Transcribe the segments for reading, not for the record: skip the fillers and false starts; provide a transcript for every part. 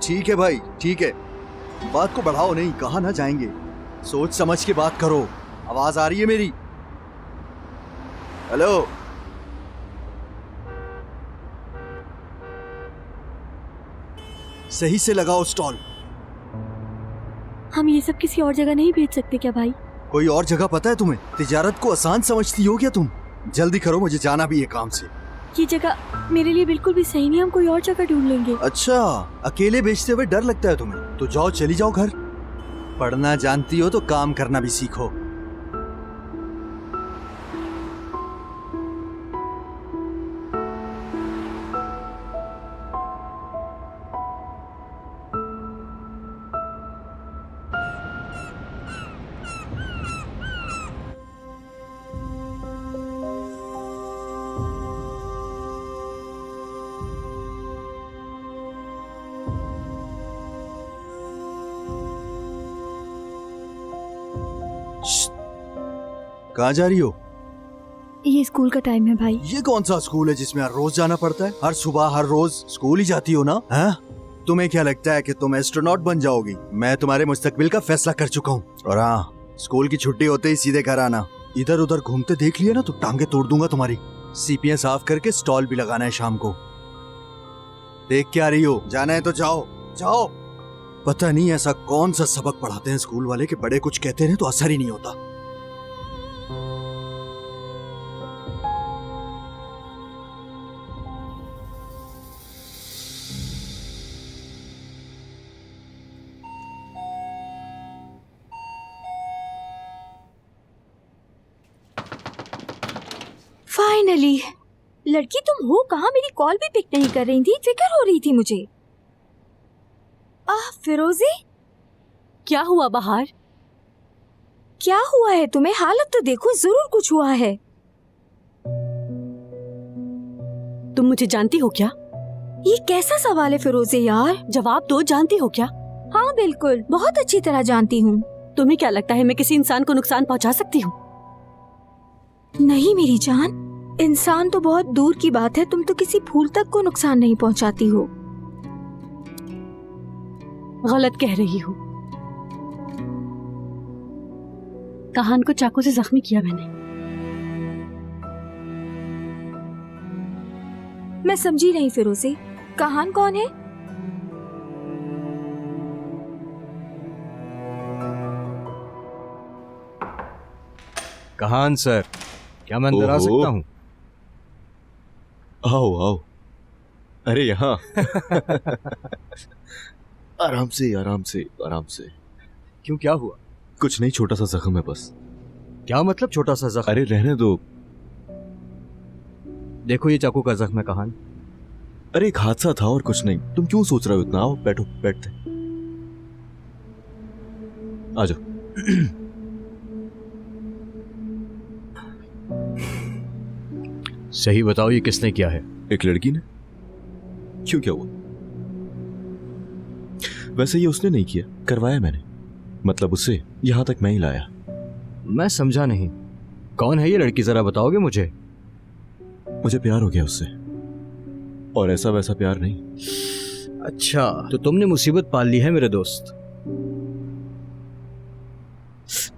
ठीक है भाई, ठीक है, बात को बढ़ाओ नहीं, कहा ना जाएंगे। सोच समझ के बात करो। आवाज आ रही है मेरी? हेलो? सही से लगाओ स्टॉल। हम ये सब किसी और जगह नहीं भेज सकते क्या भाई? कोई और जगह पता है तुम्हें? तिजारत को आसान समझती हो क्या तुम? जल्दी करो, मुझे जाना भी है काम से। ये जगह मेरे लिए बिल्कुल भी सही नहीं, हम कोई और जगह ढूंढ लेंगे। अच्छा, अकेले बेचते हुए डर लगता है तुम्हें? तो जाओ, चली जाओ घर। पढ़ना जानती हो तो काम करना भी सीखो। कहाँ जा रही हो? ये स्कूल का टाइम है भाई। ये कौन सा स्कूल है जिसमें हर रोज जाना पड़ता है? हर सुबह हर रोज स्कूल ही जाती हो ना? हाँ? तुम्हें क्या लगता है कि तुम एस्ट्रोनॉट बन जाओगी? मैं तुम्हारे मुस्तकबिल का फैसला कर चुका हूँ। और हाँ, स्कूल की छुट्टी होते ही सीधे घर आना। इधर उधर घूमते देख लिया ना तो टांगे तोड़ दूंगा तुम्हारी। सीपियां साफ करके स्टॉल भी लगाना है शाम को। देख क्या रही हो? जाना है तो जाओ, जाओ। पता नहीं ऐसा कौन सा सबक पढ़ाते हैं स्कूल वाले कि बड़े कुछ कहते हैं तो असर ही नहीं होता। फाइनली। लड़की तुम हो कहाँ? मेरी कॉल भी पिक नहीं कर रही थी, फिक्र हो रही थी मुझे। फिरोजी, क्या हुआ बाहर? क्या हुआ है तुम्हें? हालत तो देखो, जरूर कुछ हुआ है। तुम मुझे जानती हो क्या? ये कैसा सवाल है फिरोजी यार? जवाब दो, जानती हो क्या? हाँ बिल्कुल, बहुत अच्छी तरह जानती हूँ। तुम्हें क्या लगता है मैं किसी इंसान को नुकसान पहुंचा सकती हूँ? नहीं मेरी जान, इंसान तो बहुत दूर की बात है, तुम तो किसी फूल तक को नुकसान नहीं पहुंचाती हो। गलत कह रही हूँ। कहान को चाकू से जख्मी किया मैंने। मैं समझी नहीं फिरोजी, कहान कौन है? कहान सर, क्या मैं अंदर आ सकता हूँ? आओ आओ। अरे यहाँ। आराम से आराम से आराम से। क्यों, क्या हुआ? कुछ नहीं, छोटा सा जख्म है बस। क्या मतलब छोटा सा जख्म? अरे रहने दो। देखो ये चाकू का जख्म है कहान। अरे एक हादसा था और कुछ नहीं, तुम क्यों सोच रहे हो इतना? आओ बैठो, बैठते। आ जाओ। सही बताओ, ये किसने किया है? एक लड़की ने। क्यों, क्या हुआ? वैसे ये उसने नहीं किया, करवाया मैंने। मतलब उसे यहां तक मैं ही लाया। मैं समझा नहीं, कौन है ये लड़की, जरा बताओगे मुझे? मुझे प्यार हो गया उससे, और ऐसा वैसा प्यार नहीं। अच्छा, तो तुमने मुसीबत पाल ली है मेरे दोस्त।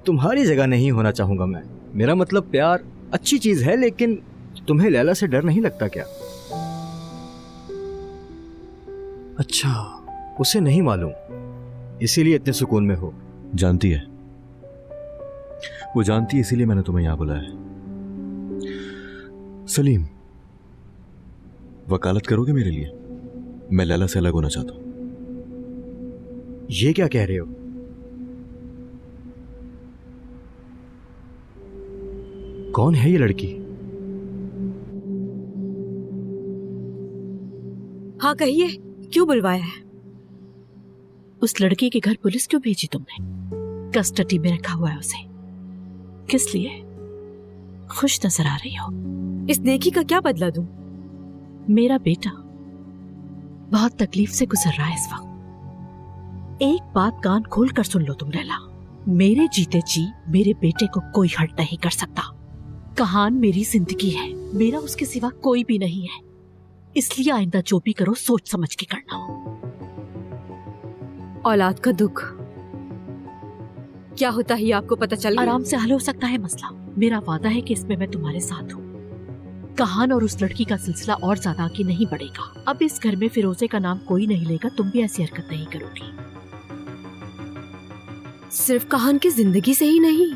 तुम्हारी जगह नहीं होना चाहूंगा मैं। मेरा मतलब प्यार अच्छी चीज है, लेकिन तुम्हें लैला से डर नहीं लगता क्या? अच्छा, उसे नहीं मालूम, इसीलिए इतने सुकून में हो। जानती है, वो जानती है, इसीलिए मैंने तुम्हें यहां बुलाया। सलीम, वकालत करोगे मेरे लिए? मैं लैला से अलग होना चाहता हूं। ये क्या कह रहे हो? कौन है ये लड़की? हाँ कहिए, क्यों बुलवाया है? उस लड़की के घर पुलिस क्यों भेजी तुमने? कस्टडी में रखा हुआ है उसे, किस लिए? खुश नजर आ रही हो। इस नेकी का क्या बदला दूं? मेरा बेटा बहुत तकलीफ से गुजर रहा है इस वक्त। एक बात कान खोल कर सुन लो तुम लैला, मेरे जीते जी मेरे बेटे को कोई हर्ट नहीं कर सकता। कहान मेरी जिंदगी है, मेरा उसके सिवा कोई भी नहीं है, इसलिए आइंदा जो भी करो सोच समझ के करना। औलाद का दुख क्या होता है ये आपको पता चल गया? आराम से हल हो सकता है मसला। मेरा वादा है कि इसमें मैं तुम्हारे साथ हूँ। कहान और उस लड़की का सिलसिला और ज्यादा आगे नहीं बढ़ेगा। अब इस घर में फिरोजे का नाम कोई नहीं लेगा। तुम भी ऐसी हरकत नहीं करोगी। सिर्फ कहान की जिंदगी से ही नहीं,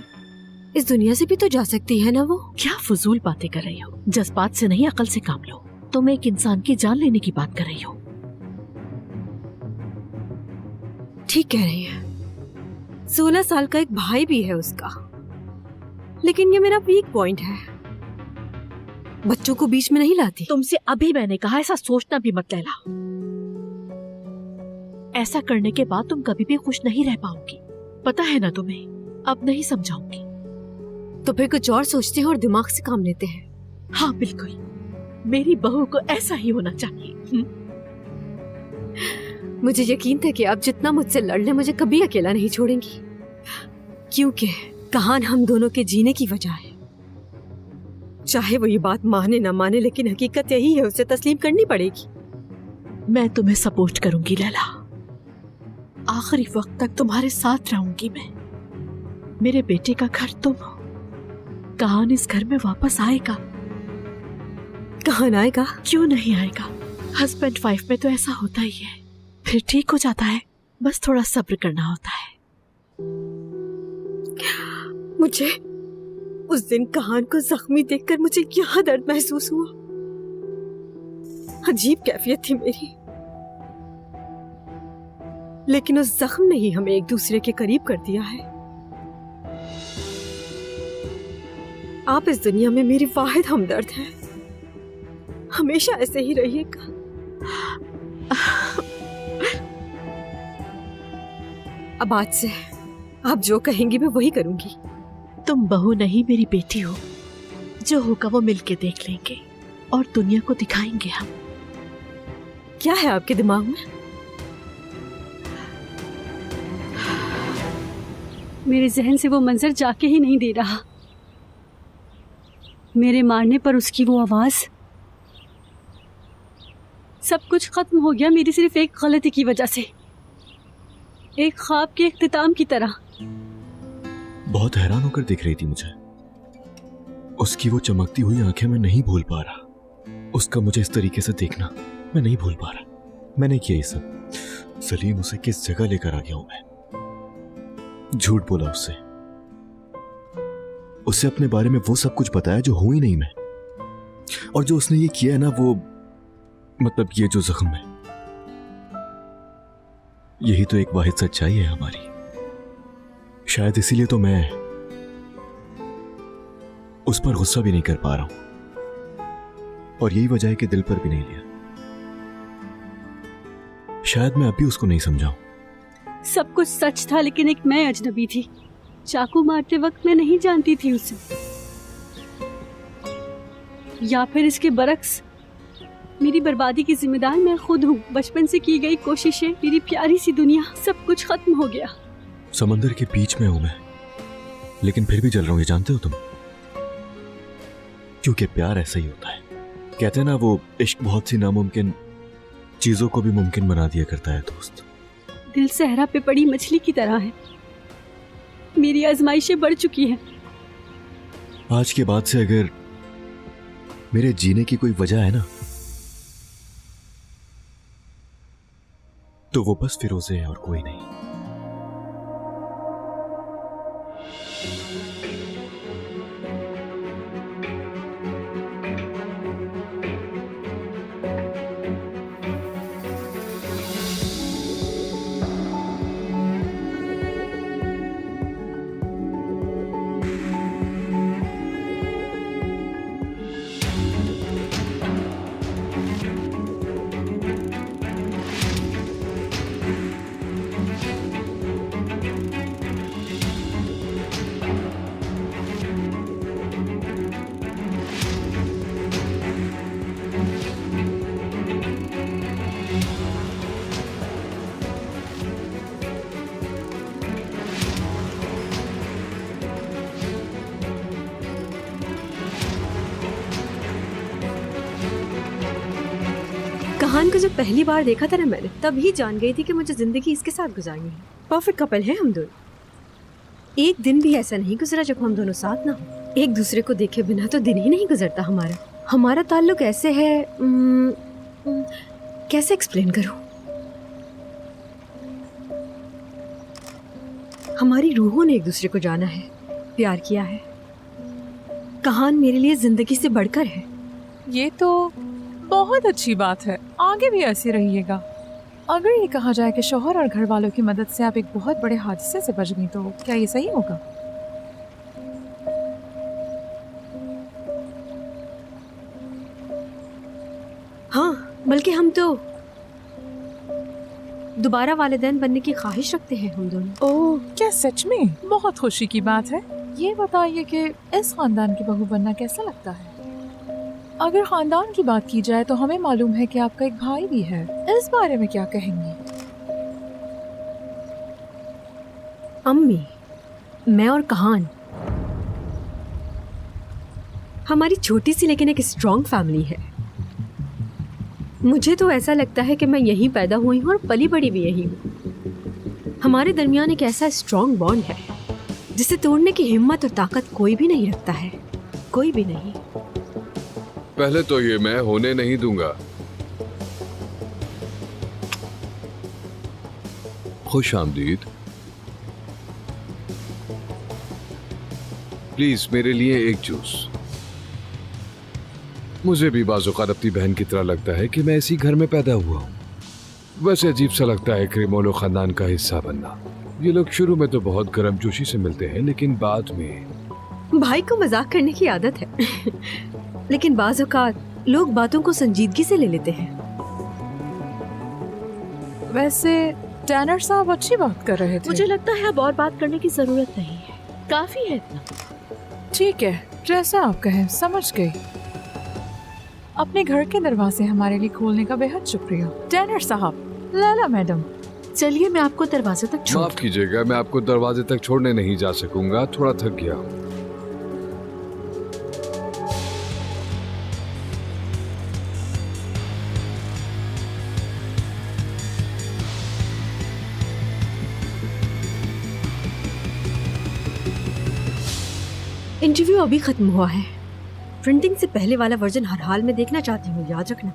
इस दुनिया से भी तो जा सकती है ना वो। क्या फजूल बातें कर रही हो? जज्बात से नहीं, अकल से काम लो। तुम एक इंसान की जान लेने की बात कर रही हो। ठीक कह रही है। 16 साल का एक भाई भी है उसका, लेकिन ये मेरा वीक पॉइंट है। बच्चों को बीच में नहीं लाती। तुमसे अभी मैंने कहा ऐसा सोचना भी मत लैला। ऐसा करने के बाद तुम कभी भी खुश नहीं रह पाओगी। पता है ना तुम्हें। अब नहीं समझाऊंगी। तो फिर कुछ और सोचते हैं और दिमाग से काम लेते हैं। हाँ बिल्कुल, मेरी बहू को ऐसा ही होना चाहिए। मुझे यकीन था कि आप जितना मुझसे लड़ ले मुझे कभी अकेला नहीं छोड़ेंगी, क्योंकि कहान हम दोनों के जीने की वजह है। चाहे वो ये बात माने ना माने, लेकिन हकीकत यही है, उसे तस्लीम करनी पड़ेगी। मैं तुम्हें सपोर्ट करूंगी लैला। आखिरी वक्त तक तुम्हारे साथ रहूंगी मैं। मेरे बेटे का घर तुम हो। कहान इस घर में वापस आएगा। कहान आएगा? क्यों नहीं आएगा? हस्बैंड वाइफ में तो ऐसा होता ही है, फिर ठीक हो जाता है। बस थोड़ा सब्र करना होता है। मुझे उस दिन कहान को जख्मी देखकर मुझे क्या दर्द महसूस हुआ। अजीब कैफियत थी मेरी, लेकिन उस जख्म ने ही हमें एक दूसरे के करीब कर दिया है। आप इस दुनिया में मेरी वाहिद हमदर्द हैं। हमेशा ऐसे ही रहिएगा। अब आज से आप जो कहेंगी मैं वही करूंगी। तुम बहू नहीं, मेरी बेटी हो। जो होगा वो मिलके देख लेंगे और दुनिया को दिखाएंगे हम। क्या है आपके दिमाग में? मेरे जहन से वो मंजर जाके ही नहीं दे रहा। मेरे मारने पर उसकी वो आवाज। सब कुछ खत्म हो गया मेरी सिर्फ एक गलती की वजह से, एक ख्वाब के इख्तिताम की तरह। बहुत हैरान होकर देख रही थी मुझे। उसकी वो चमकती हुई आंखें मैं नहीं भूल पा रहा। उसका मुझे इस तरीके से देखना मैं नहीं भूल पा रहा। मैंने किया ये सब। सलीम, उसे किस जगह लेकर आ गया हूं मैं। झूठ बोला उससे। उससे अपने बारे में वो सब कुछ बताया जो हूं ही नहीं मैं। और जो उसने ये किया है ना, वो मतलब ये जो जख्म है, यही तो एक वाहिद सच्चाई है हमारी। शायद इसीलिए तो मैं उस पर गुस्सा भी नहीं कर पा रहा हूं, और यही वजह है कि दिल पर भी नहीं लिया। शायद मैं अभी उसको नहीं समझाऊं। सब कुछ सच था, लेकिन एक मैं अजनबी थी। चाकू मारते वक्त मैं नहीं जानती थी उसे। या फिर इसके बरक्स, मेरी बर्बादी की जिम्मेदार मैं खुद हूँ। बचपन से की गई कोशिशें, मेरी प्यारी सी दुनिया, सब कुछ खत्म हो गया। समंदर के बीच में हूं मैं, लेकिन फिर भी जल रहा हूं, ये जानते हो तुम। क्योंकि प्यार ऐसा ही होता है। कहते हैं ना, वो इश्क बहुत सी नामुमकिन चीजों को भी मुमकिन बना दिया करता है दोस्त। दिल सहरा पे पड़ी मछली की तरह है। मेरी आजमाइशें बढ़ चुकी हैं। आज के बाद से अगर मेरे जीने की कोई वजह है ना, तो वो बस फिरोजे है और कोई नहीं। कहान को जब पहली बार देखा था ना मैंने, तभी जान गई थी कि मुझे जिंदगी इसके साथ गुजारनी है। परफेक्ट कपल है हम दोनों। एक दिन भी ऐसा नहीं गुजरा जब हम दोनों साथ ना हो। एक दूसरे को देखे बिना तो दिन ही नहीं गुजरता हमारा ताल्लुक ऐसे है, कैसे एक्सप्लेन करूं। हमारी रूहों ने एक दूसरे को जाना है, प्यार किया है। कहान मेरे लिए जिंदगी से बढ़कर है। ये तो बहुत अच्छी बात है, आगे भी ऐसे रहिएगा। अगर ये कहा जाए कि शौहर और घर वालों की मदद से आप एक बहुत बड़े हादसे से बच गई, तो क्या ये सही होगा? हाँ, बल्कि हम तो दोबारा वालिदैन बनने की ख्वाहिश रखते हैं हम दोनों। ओह, क्या सच में? बहुत खुशी की बात है। ये बताइए कि इस खानदान की बहू बनना कैसा लगता है? अगर खानदान की बात की जाए तो हमें मालूम है कि आपका एक भाई भी है। इस बारे में क्या कहेंगी? अम्मी, मैं और कहान, हमारी छोटी सी लेकिन एक स्ट्रॉन्ग फैमिली है। मुझे तो ऐसा लगता है कि मैं यहीं पैदा हुई हूँ और पली बड़ी भी यहीं हूँ। हमारे दरमियान एक ऐसा स्ट्रॉन्ग बॉन्ड है जिसे तोड़ने की हिम्मत और ताकत कोई भी नहीं रखता है, कोई भी नहीं। पहले तो ये मैं होने नहीं दूंगा। खुश आमदीद। प्लीज मेरे लिए एक जूस। मुझे भी बाज़-औक़ात अपनी बहन की तरह लगता है कि मैं इसी घर में पैदा हुआ हूँ। वैसे अजीब सा लगता है क्रीमोलो खानदान का हिस्सा बनना। ये लोग शुरू में तो बहुत गर्मजोशी से मिलते हैं, लेकिन बाद में। भाई को मजाक करने की आदत है लेकिन बाज़ औक़ात लोग बातों को संजीदगी से ले लेते हैं। वैसे टैनर साहब अच्छी बात कर रहे थे। मुझे लगता है अब और बात करने की जरूरत नहीं है, काफी है इतना। ठीक है, जैसा आप कहें, समझ गई। अपने घर के दरवाजे हमारे लिए खोलने का बेहद शुक्रिया। टैनर साहब, लैला मैडम, चलिए मैं आपको दरवाजे तक छोड़। माफ कीजिएगा, मैं आपको दरवाजे तक छोड़ने नहीं जा सकूंगा, थोड़ा थक गया हूँ। इंटरव्यू अभी खत्म हुआ है। प्रिंटिंग से पहले वाला वर्जन हर हाल में देखना चाहती हूँ, याद रखना।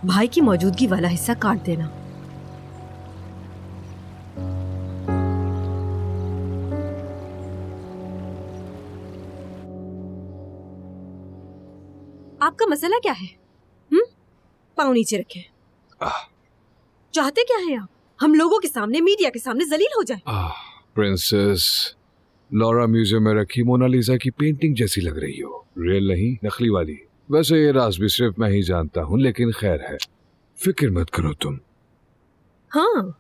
भाई की मौजूदगी वाला हिस्सा काट देना। आपका मसला क्या है? पाँव नीचे रखें। चाहते क्या हैं आप? हम लोगों के सामने, मीडिया के सामने जलील हो जाए। प्रिंसेस, लॉरा म्यूजियम में रखी मोनालिसा की पेंटिंग जैसी लग रही हो। रियल नहीं, नकली वाली। वैसे ये राज भी सिर्फ मैं ही जानता हूँ, लेकिन खैर है, फिक्र मत करो तुम। हाँ,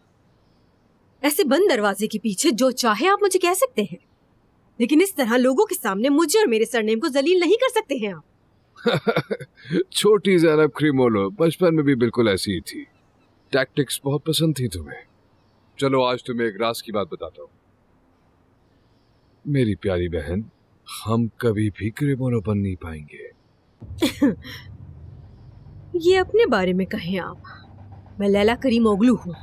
ऐसे बंद दरवाजे के पीछे जो चाहे आप मुझे कह सकते हैं, लेकिन इस तरह लोगों के सामने मुझे और मेरे सरनेम को जलील नहीं कर सकते हैं आप। छोटी ज़ैनब क्रीमोलो बचपन में भी बिल्कुल ऐसी ही थी। टैक्टिक्स बहुत पसंद थी तुम्हें। चलो आज तुम्हें एक राज की बात बताता हूँ। मेरी प्यारी बहन, हम कभी भी क्रीमोलो बन नहीं पाएंगे। ये अपने बारे में कहें आप। मैं लैला करीमोगलू हूँ।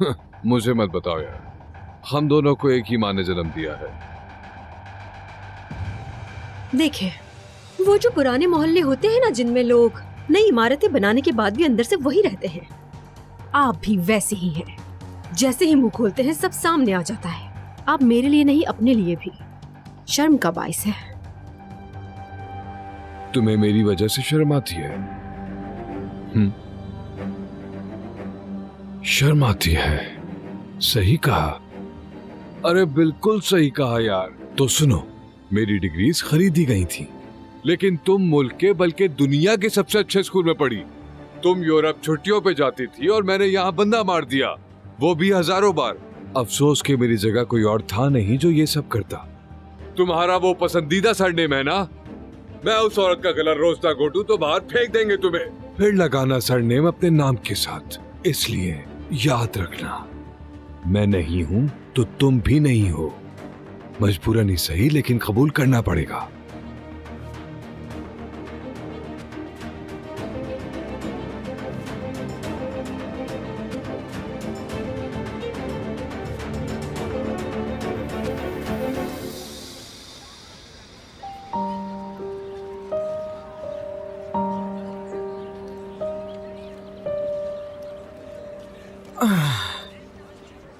मुझे मत बताओ यार, हम दोनों को एक ही माँ ने जन्म दिया है। देखें, वो जो पुराने मोहल्ले होते हैं ना, जिनमें लोग नई इमारतें बनाने के बाद भी अंदर से वही रहते हैं, आप भी वैसे ही हैं। जैसे ही मुंह खोलते हैं सब सामने आ जाता है। आप मेरे लिए नहीं, अपने लिए भी शर्म का बाइस है। तुम्हें मेरी वजह से शर्म आती है? शर्म आती है? सही कहा। अरे बिल्कुल सही कहा यार। तो सुनो, मेरी डिग्रीज खरीदी गई थी, लेकिन तुम मुल्क के बल्कि दुनिया के सबसे अच्छे स्कूल में पढ़ी। तुम यूरोप छुट्टियों पे जाती थी और मैंने यहाँ बंदा मार दिया, वो भी हजारों बार। अफसोस कि मेरी जगह कोई और था नहीं जो ये सब करता। तुम्हारा वो पसंदीदा सरनेम है ना, मैं उस औरत का गला रोज ना घोटूं तो बाहर फेंक देंगे तुम्हें। फिर लगाना सरनेम अपने नाम के साथ। इसलिए याद रखना, मैं नहीं हूं तो तुम भी नहीं हो। मजबूरन ही सही, लेकिन कबूल करना पड़ेगा।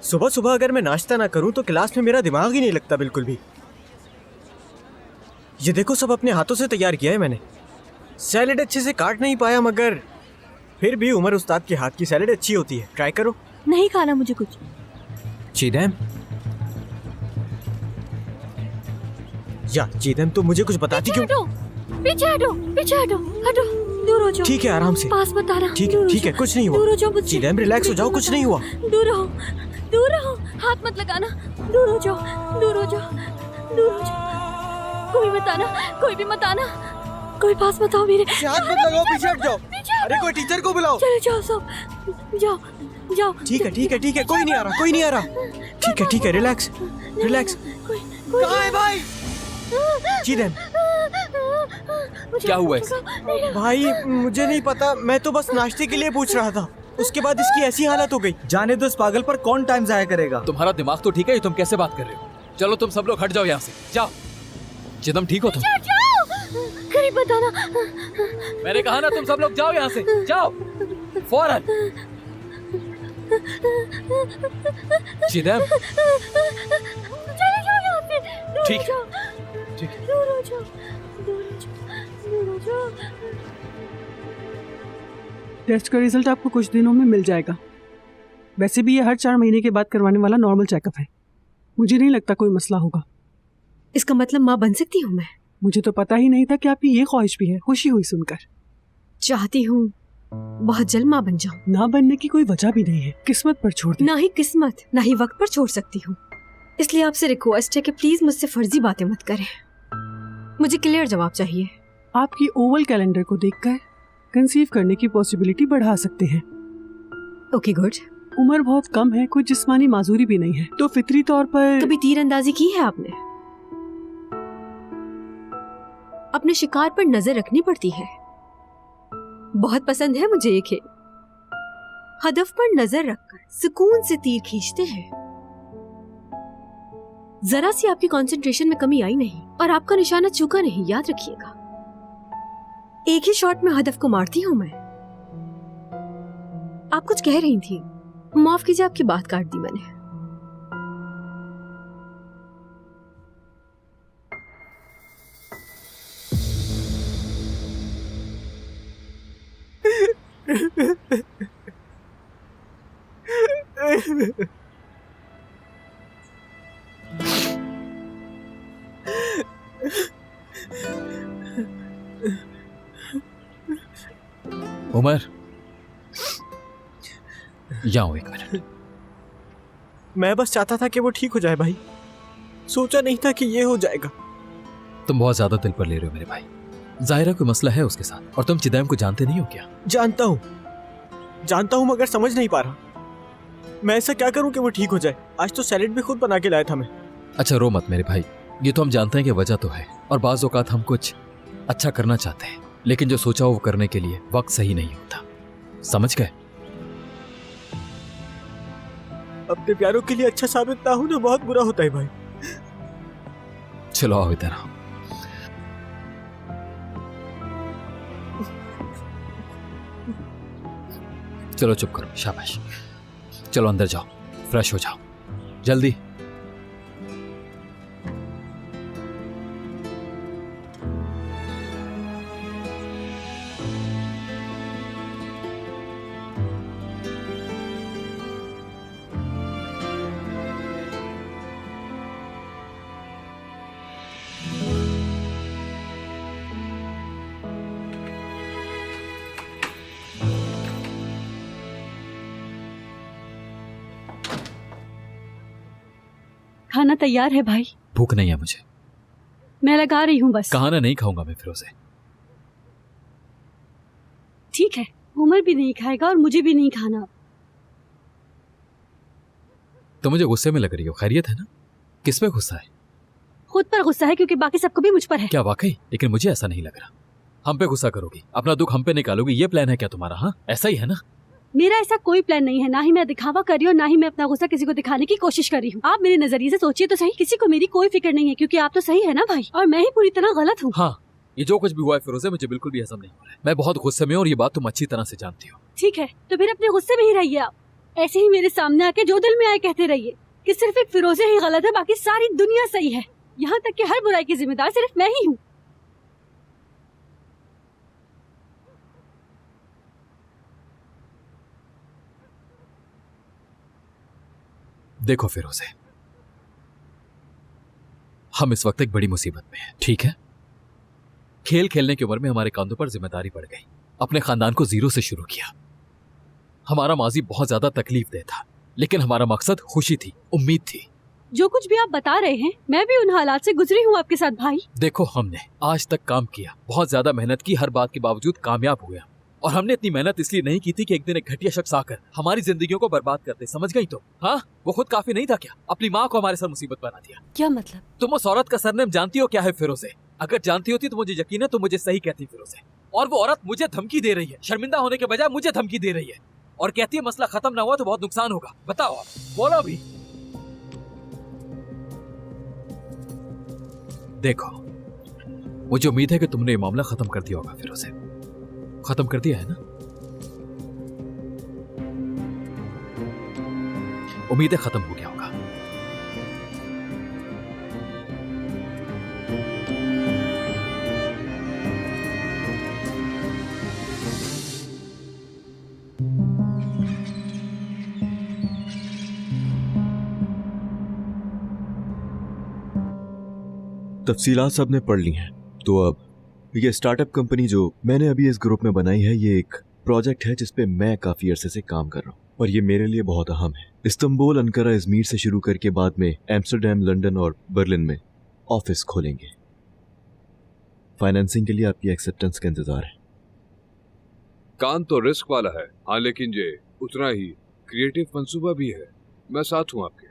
सुबह सुबह अगर मैं नाश्ता ना करूं तो क्लास में मेरा दिमाग ही नहीं लगता बिल्कुल भी। ये देखो, सब अपने हाथों से तैयार किया है मैंने। सैलेड अच्छे से काट नहीं पाया, मगर फिर भी उमर उस्ताद के हाथ की सैलेड अच्छी होती है। ट्राई करो। नहीं खाना मुझे कुछ। चीदैम, या चीदैम, तुम मुझे कुछ बताती क्यों? पीछे हटो, पीछे हटो, हटो, दूर हो जाओ। ठीक है, आराम से। पास मत आना। ठीक है, ठीक है, कुछ नहीं हुआ। दूर हो जाओ मुझसे। चीदैम, रिलैक्स हो जाओ, कुछ नहीं हुआ। दूर रहो, दूर रहो, हाथ मत लगाना। दूर हो जाओ, दूर हो जाओ, दूर हो जाओ। कोई मत आना, कोई भी मत आना, कोई पास मत आओ मेरे। हाथ मत लगाओ, पीछे हट जाओ। अरे कोई टीचर को बुलाओ। चले जाओ सब, जाओ जाओ। ठीक है, ठीक है, ठीक है, कोई नहीं आ रहा, कोई नहीं आ रहा। ठीक है, ठीक है, रिलैक्स, रिलैक्स। कहाँ है भाई? चीदैम, क्या हुआ इसे? भाई मुझे नहीं पता, मैं तो बस नाश्ते के लिए पूछ रहा था। उसके बाद इसकी ऐसी हालत हो गई। जाने दो, इस पागल पर कौन टाइम जाया करेगा। तुम्हारा दिमाग तो ठीक है, ये तुम कैसे बात कर रहे हो? चलो तुम सब लोग हट जाओ यहाँ से, जाओ। चिदम, ठीक हो तुम? करीब बताना। मैंने कहा ना, तुम सब लोग जाओ यहाँ से, जाओ फौरन। चिदम, चले जाओ यहाँ से। दूर ठीक हो जाओ, ठीक है। दूर हो जाओ, दूर हो जाओ, दूर हो जाओ। टेस्ट का रिजल्ट आपको कुछ दिनों में मिल जाएगा। वैसे भी ये हर 4 महीने के बाद करवाने वाला नॉर्मल चेकअप है। मुझे नहीं लगता कोई मसला होगा। इसका मतलब माँ बन सकती हूँ मैं? मुझे तो पता ही नहीं था कि आपकी ये ख्वाहिश भी है। खुशी हुई सुनकर। चाहती हूँ बहुत जल्द माँ बन जाऊँ। ना बनने की कोई वजह भी नहीं है, किस्मत पर छोड़ दे। ना ही किस्मत, ना ही वक्त पर छोड़ सकती हूँ। इसलिए आपसे रिक्वेस्ट है कि प्लीज मुझसे फर्जी बातें मत करें। मुझे क्लियर जवाब चाहिए। आपकी ओवल कैलेंडर को देखकर कंसीव करने की पॉसिबिलिटी बढ़ा सकते हैं। Okay good. उम्र बहुत कम है, कोई जिस्मानी माजूरी भी नहीं है, तो फितरी तौर पर। कभी तीरंदाजी की है आपने? अपने शिकार पर नजर रखनी पड़ती है। बहुत पसंद है मुझे ये खेल। हदफ पर नजर रखकर सुकून से तीर खींचते हैं। जरा सी आपकी कंसंट्रेशन में कमी आई नहीं और आपका निशाना चूका नहीं, याद रखिएगा। एक ही शॉट में हदफ को मारती हूं मैं। आप कुछ कह रही थी, माफ कीजिए, आपकी बात काट दी मैंने। उमर, जाओ एक मिनट। मैं बस चाहता था कि वो ठीक हो जाए भाई। सोचा नहीं था कि ये हो जाएगा। तुम बहुत ज्यादा दिल पर ले रहे हो मेरे भाई। जाहिरा कोई मसला है उसके साथ, और तुम चिदैम को जानते नहीं हो क्या? जानता हूँ मगर समझ नहीं पा रहा। मैं ऐसा क्या करूं कि वो ठीक हो जाए? आज तो सैलेड भी खुद बना के लाया था मैं। अच्छा रो मत मेरे भाई, ये तो हम जानते हैं कि वजह तो है, और बाज़ औक़ात हम कुछ अच्छा करना चाहते हैं, लेकिन जो सोचा वो करने के लिए वक्त सही नहीं होता। समझ गए? अपने प्यारों के लिए अच्छा साबित ना होना बहुत बुरा होता है भाई। चलो आओ इधर आओ। चलो चुप करो, शाबाश। चलो अंदर जाओ, फ्रेश हो जाओ जल्दी। खाना तैयार है भाई। भूख नहीं है मुझे। मैं लगा रही हूँ बस। कहा ना नहीं खाऊंगा मैं फिरोज़े। ठीक है, उमर भी नहीं खाएगा और मुझे भी नहीं खाना। तो मुझे गुस्से में लग रही हो, खैरियत है ना? किस पे गुस्सा है? खुद पर गुस्सा है क्योंकि बाकी सबको भी मुझ पर है। क्या वाकई? लेकिन मुझे ऐसा नहीं लग रहा। हम पे गुस्सा करोगी, अपना दुख हम पे निकालोगी, ये प्लान है क्या तुम्हारा? हाँ, ऐसा ही है ना? मेरा ऐसा कोई प्लान नहीं है। ना ही मैं दिखावा कर रही हूँ, ना ही मैं अपना गुस्सा किसी को दिखाने की कोशिश कर रही हूँ। आप मेरे नजरिए से सोचिए तो सही, किसी को मेरी कोई फिक्र नहीं है क्योंकि आप तो सही है ना भाई, और मैं ही पूरी तरह गलत हूँ। हाँ, ये जो कुछ भी हुआ है फिरोज़े, मुझे बिल्कुल भी हजम नहीं हो रहा है। मैं बहुत गुस्से में हूँ और ये बात तुम अच्छी तरह से जानती हो। ठीक है, तो फिर अपने गुस्से में ही रहिए आप। ऐसे ही मेरे सामने आके जो दिल में आए कहते रहिए कि सिर्फ एक फिरोजे ही गलत है, बाकी सारी दुनिया सही है। यहाँ तक कि हर बुराई की जिम्मेदार सिर्फ मैं ही हूँ। देखो फिरोजे, हम इस वक्त एक बड़ी मुसीबत में हैं, ठीक है? खेल खेलने की उम्र में हमारे कांधों पर जिम्मेदारी बढ़ गई। अपने खानदान को जीरो से शुरू किया। हमारा माजी बहुत ज्यादा तकलीफ दे था, लेकिन हमारा मकसद खुशी थी, उम्मीद थी। जो कुछ भी आप बता रहे हैं, मैं भी उन हालात से गुजरी हूँ आपके साथ भाई। देखो, हमने आज तक काम किया, बहुत ज्यादा मेहनत की, हर बात के बावजूद कामयाब हुए। और हमने इतनी मेहनत इसलिए नहीं की थी कि एक दिन एक घटिया शख्स आकर हमारी जिंदगियों को बर्बाद कर दे, समझ गई तो? हाँ, वो खुद काफी नहीं था क्या? अपनी माँ को हमारे साथ मुसीबत बना दिया। क्या मतलब? तुम उस औरत का सरनेम जानती हो क्या है फिरोजे? अगर जानती होती तो मुझे यकीन है तुम मुझे सही कहती फिरोजे। और वो औरत मुझे धमकी दे रही है, शर्मिंदा होने के बजाय मुझे धमकी दे रही है, और कहती है मसला खत्म ना हुआ तो बहुत नुकसान होगा। बताओ, बोलो भी। देखो, मुझे उम्मीद है कि तुमने ये मामला खत्म कर दिया होगा फिरोजे। खत्म कर दिया है ना? उम्मीद है खत्म हो गया होगा। तफसीलात सबने पढ़ ली हैं, तो अब ये स्टार्टअप कंपनी जो मैंने अभी इस ग्रुप में बनाई है, ये एक प्रोजेक्ट है जिसपे मैं काफी अरसे से काम कर रहा हूँ और ये मेरे लिए बहुत अहम है। इस्तांबुल, अंकारा, इजमीर से शुरू करके बाद में एम्स्टर्डम, लंदन और बर्लिन में ऑफिस खोलेंगे। फाइनेंसिंग के लिए आपकी एक्सेप्टेंस का इंतजार है। काम तो रिस्क वाला है, हाँ, लेकिन ये उतना ही क्रिएटिव मंसूबा भी है। मैं साथ हूँ आपके।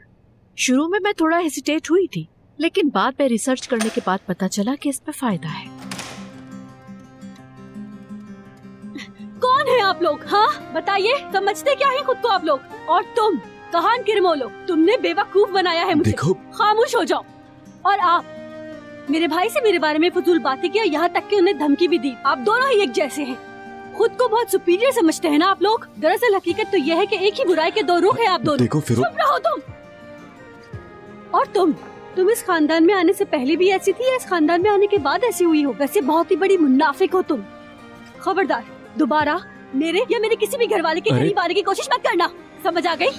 शुरू में मैं थोड़ा हेसिटेट हुई थी, लेकिन बाद में रिसर्च करने के बाद पता चला कि इसमें फायदा है। कौन है आप लोग? हाँ बताइए, समझते क्या है खुद को आप लोग? और तुम कहान किरमोलो, तुमने बेवकूफ बनाया है मुझे। देखो, खामोश हो जाओ। और आप मेरे भाई से मेरे बारे में फजूल बातें किया, यहाँ तक कि उन्हें धमकी भी दी। आप दोनों ही एक जैसे हैं, खुद को बहुत सुपीरियर समझते हैं ना आप लोग। दरअसल हकीकत तो यह है कि एक ही बुराई के दो रुख है आप दोनों। देखो फिर चुप रहो तुम। और तुम इस खानदान में आने से पहले भी ऐसी थी या इस खानदान में आने के बाद ऐसी हुई हो? वैसे बहुत ही बड़ी मुनाफिक हो तुम। खबरदार, दोबारा मेरे या मेरे किसी भी घर वाले के करीब आने की कोशिश मत करना, समझ आ गई?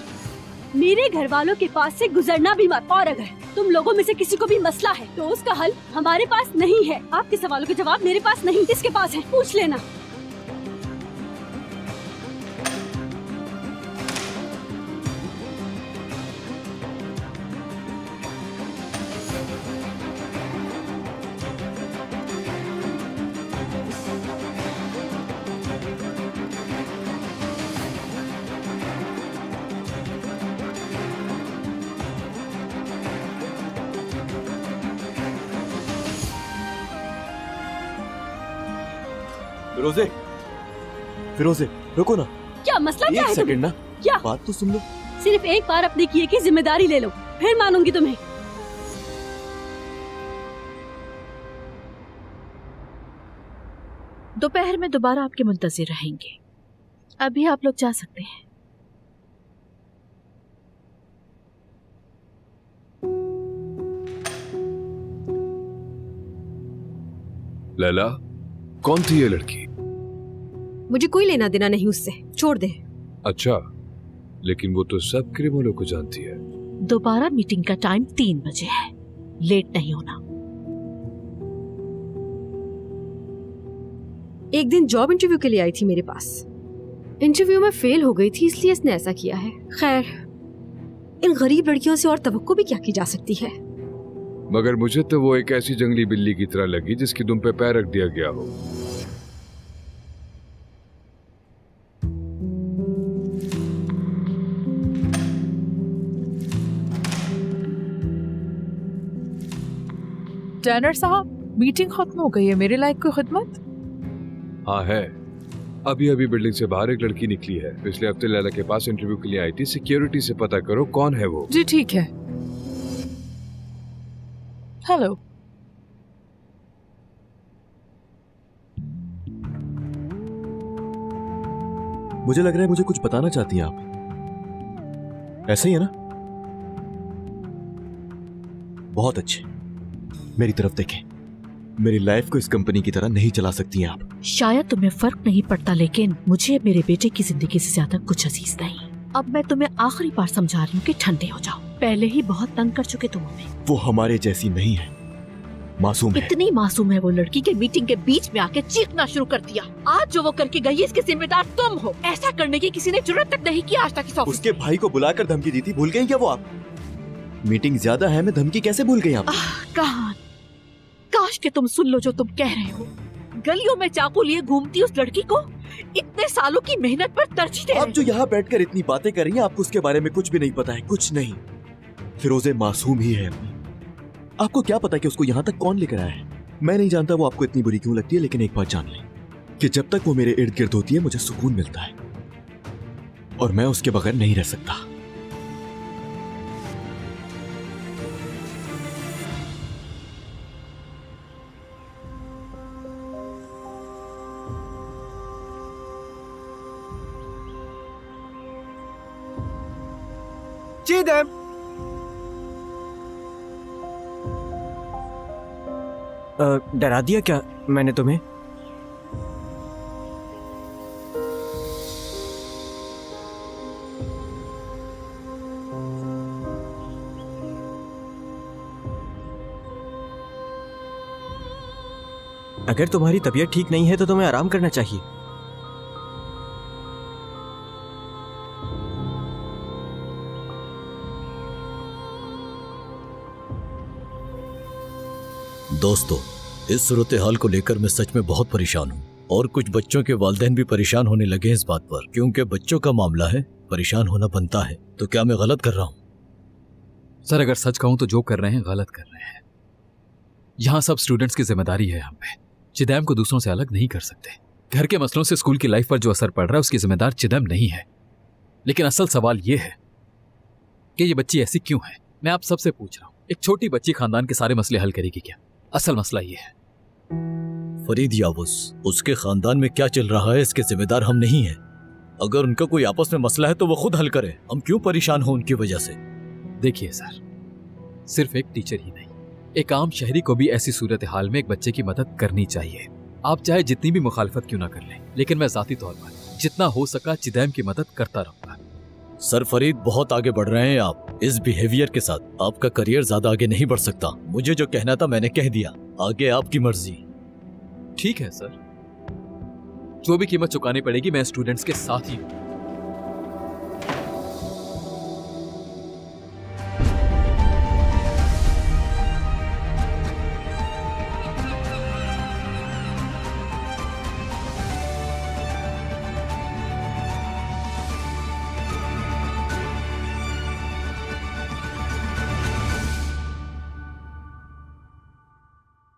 मेरे घर वालों के पास से गुजरना भी मत। और अगर तुम लोगों में से किसी को भी मसला है तो उसका हल हमारे पास नहीं है। आपके सवालों के जवाब मेरे पास नहीं, किसके पास है? पूछ लेना। फिरोजे, फिरोजे रुको ना। क्या मसला क्या एक है सेकंड तुम्हें? ना, क्या? बात तो सुन लो। सिर्फ एक बार अपने किए की जिम्मेदारी ले लो, फिर मानूंगी तुम्हें। दोपहर में दोबारा आपके मुंतजिर रहेंगे। अभी आप लोग जा सकते हैं। लैला, कौन थी ये लड़की? मुझे कोई लेना देना नहीं उससे, छोड़ दे। अच्छा, लेकिन वो तो सब क्रिमिनलों को जानती है। दोबारा मीटिंग का टाइम 3 बजे है, लेट नहीं होना। एक दिन जॉब इंटरव्यू के लिए आई थी मेरे पास, इंटरव्यू में फेल हो गई थी, इसलिए इसने ऐसा किया है। खैर, इन गरीब लड़कियों से और तवक्को भी क्या की जा सकती है। मगर मुझे तो वो एक ऐसी जंगली बिल्ली की तरह लगी जिसकी दुम पे पैर रख दिया गया हो। टैनर साहब, मीटिंग खत्म हो गई है, मेरे लायक कोई खिदमत? हाँ है, अभी अभी बिल्डिंग से बाहर एक लड़की निकली है, पिछले हफ्ते लैला के पास इंटरव्यू के लिए आई थी। सिक्योरिटी से पता करो कौन है वो। जी ठीक है। हेलो। मुझे लग रहा है मुझे कुछ बताना चाहती हैं आप। ऐसे ही है ना? बहुत अच्छे। मेरी तरफ देखें। मेरी लाइफ को इस कंपनी की तरह नहीं चला सकती हैं आप। शायद तुम्हें फर्क नहीं पड़ता, लेकिन मुझे मेरे बेटे की जिंदगी से ज्यादा कुछ अजीज नहीं। अब मैं तुम्हें आखिरी बार समझा रही हूँ कि ठंडे हो जाओ। पहले ही बहुत तंग कर चुके तुम हमें। वो हमारे जैसी नहीं है, मासूम है। इतनी मासूम है वो लड़की के मीटिंग के बीच में आके चीखना शुरू कर दिया। आज जो वो करके गई है इसके जिम्मेदार तुम हो। ऐसा करने की किसी ने जरूरत तक नहीं की आज तक इस ऑफिस उसके में। भाई को बुलाकर धमकी दी थी, भूल गई क्या वो आप? मीटिंग ज्यादा है, मैं धमकी कैसे भूल गई आप? कहान, काश कि तुम सुन लो जो तुम कह रहे हो। गलियों में चाकू लिए घूमती उस लड़की को इतने सालों की मेहनत पर तरजीह दे रहे आप जो यहाँ बैठकर इतनी बातें कर रही हैं, आपको उसके बारे में कुछ भी नहीं पता है, कुछ नहीं। फिरोजे मासूम ही है अपनी। आपको क्या पता कि उसको यहाँ तक कौन लेकर आया है? मैं नहीं जानता वो आपको इतनी बुरी क्यों लगती है, लेकिन एक बात जान लें कि जब तक वो मेरे इर्द गिर्द होती है मुझे सुकून मिलता है, और मैं उसके बगैर नहीं रह सकता। चिदम, डरा दिया क्या मैंने तुम्हें? अगर तुम्हारी तबीयत ठीक नहीं है तो तुम्हें आराम करना चाहिए। दोस्तों, इस सूरत हाल को लेकर मैं सच में बहुत परेशान हूँ, और कुछ बच्चों के वालिदैन भी परेशान होने लगे हैं इस बात पर। क्योंकि बच्चों का मामला है, परेशान होना बनता है। तो क्या मैं गलत कर रहा हूँ? सर, अगर सच कहूं तो जो कर रहे हैं गलत कर रहे हैं। यहाँ सब स्टूडेंट्स की जिम्मेदारी है हम पे। चिदैम को दूसरों से अलग नहीं कर सकते। घर के मसलों से स्कूल की लाइफ पर जो असर पड़ रहा है उसकी जिम्मेदार चिदैम नहीं है। लेकिन असल सवाल यह है कि ये बच्ची ऐसी क्यों है। मैं आप सबसे पूछ रहा हूँ, एक छोटी बच्ची खानदान के सारे मसले हल करेगी क्या? असल मसला ये है। फरीद याबूस, उसके खानदान में क्या चल रहा है इसके जिम्मेदार हम नहीं हैं। अगर उनका कोई आपस में मसला है तो वो खुद हल करे, हम क्यों परेशान हो उनकी वजह से? देखिए सर, सिर्फ एक टीचर ही नहीं, एक आम शहरी को भी ऐसी सूरत हाल में एक बच्चे की मदद करनी चाहिए। आप चाहे जितनी भी मुखालफत क्यों ना कर लें, लेकिन मैं जाती तौर पर जितना हो सका चिदैम की मदद करता रहूंगा। सर फरीद, बहुत आगे बढ़ रहे हैं आप इस बिहेवियर के साथ। आपका करियर ज्यादा आगे नहीं बढ़ सकता। मुझे जो कहना था मैंने कह दिया, आगे आपकी मर्जी। ठीक है सर, जो भी कीमत चुकानी पड़ेगी मैं स्टूडेंट्स के साथ ही हूं।